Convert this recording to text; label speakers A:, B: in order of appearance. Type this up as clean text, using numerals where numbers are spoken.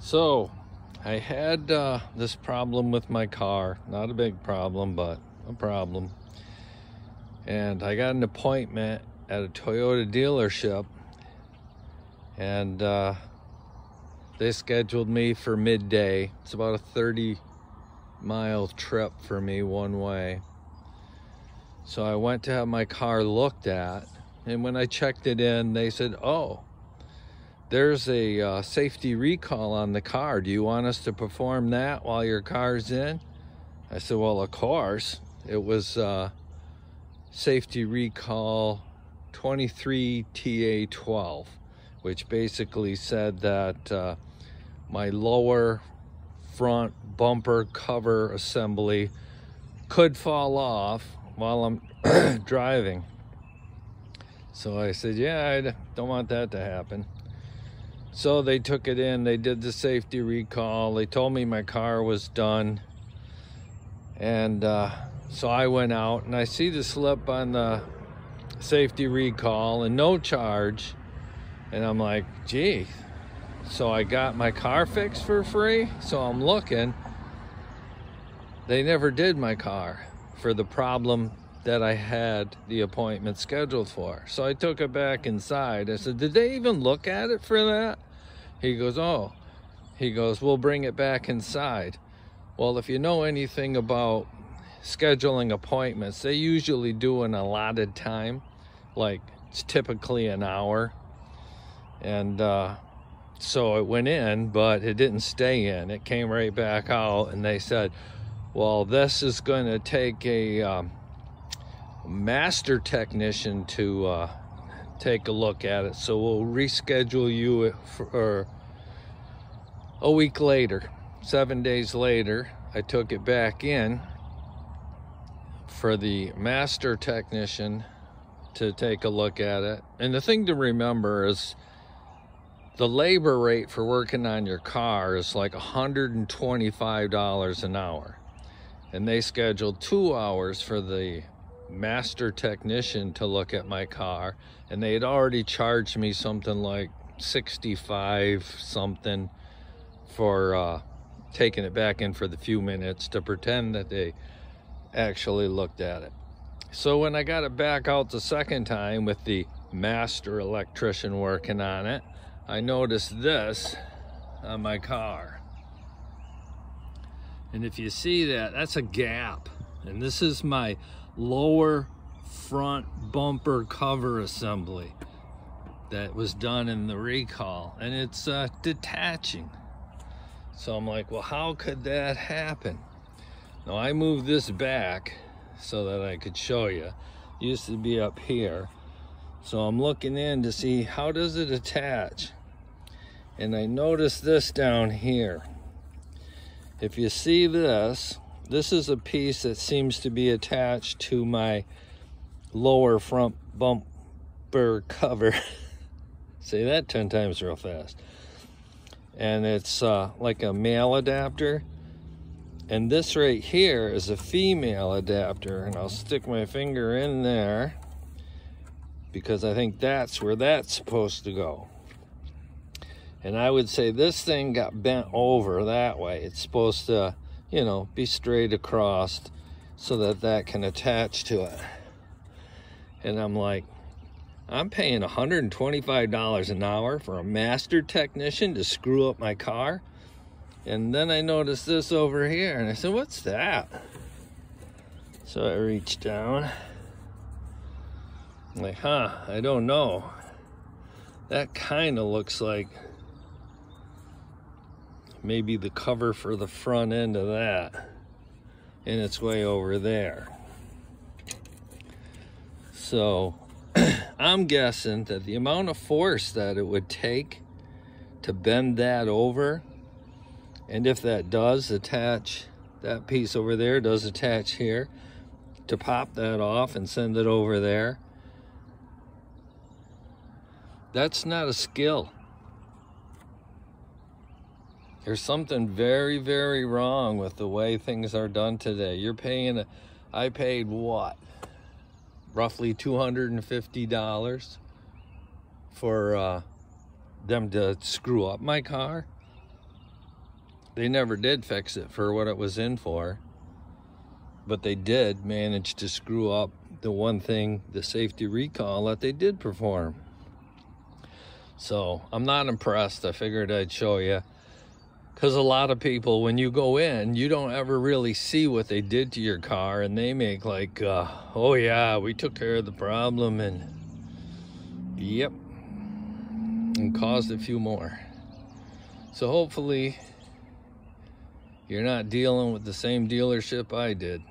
A: So I had this problem with my car. Not a big problem, but a problem. And I got an appointment at a Toyota dealership, and they scheduled me for midday. It's about a 30-mile trip for me one way. So I went to have my car looked at, and when I checked it in, they said, "Oh, there's a safety recall on the car. Do you want us to perform that while your car's in?" I said, "Well, of course." It was safety recall 23TA12, which basically said that my lower front bumper cover assembly could fall off while I'm driving. So I said, yeah, I don't want that to happen. So they took it in, they did the safety recall, they told me my car was done. And so I went out and I see the slip on the safety recall and no charge. And I'm like, gee, so I got my car fixed for free? So I'm looking, they never did my car for the problem that I had the appointment scheduled for. So I took it back inside. I said, did they even look at it for that? He goes, oh. He goes, we'll bring it back inside. Well, if you know anything about scheduling appointments, they usually do an allotted time. Like, it's typically an hour. And so it went in, but it didn't stay in. It came right back out, and they said, well, this is going to take a master technician to take a look at it, so we'll reschedule you for a week later. 7 days later, I took it back in for the master technician to take a look at it. And the thing to remember is the labor rate for working on your car is like $125 an hour, and they scheduled 2 hours for the master technician to look at my car, and they had already charged me something like 65 something for taking it back in for the few minutes to pretend that they actually looked at it. So when I got it back out the second time with the master electrician working on it, I noticed this on my car. And if you see that, that's a gap. And this is my lower front bumper cover assembly that was done in the recall, and it's detaching. So I'm like, well, how could that happen? Now I moved this back so that I could show you. It used to be up here. So I'm looking in to see how does it attach. And I noticed this down here. If you see this, this is a piece that seems to be attached to my lower front bumper cover. Say that 10 times real fast. And it's like a male adapter. And this right here is a female adapter. And I'll stick my finger in there because I think that's where that's supposed to go. And I would say this thing got bent over that way. It's supposed to, you know, be straight across so that that can attach to it. And I'm like, I'm paying $125 an hour for a master technician to screw up my car. And then I noticed this over here, and I said, what's that? So I reached down. I'm like, I don't know. That kind of looks like maybe the cover for the front end of that, and it's way over there. So I'm guessing that the amount of force that it would take to bend that over, and if that does attach, that piece over there does attach here, to pop that off and send it over there, that's not a skill. There's something very, very wrong with the way things are done today. You're paying, I paid what? Roughly $250 for them to screw up my car. they never did fix it for what it was in for, but they did manage to screw up the one thing, the safety recall that they did perform. So I'm not impressed. I figured I'd show you, because a lot of people, when you go in, you don't ever really see what they did to your car, and they make like, oh yeah, we took care of the problem, and yep, and caused a few more. So hopefully you're not dealing with the same dealership I did.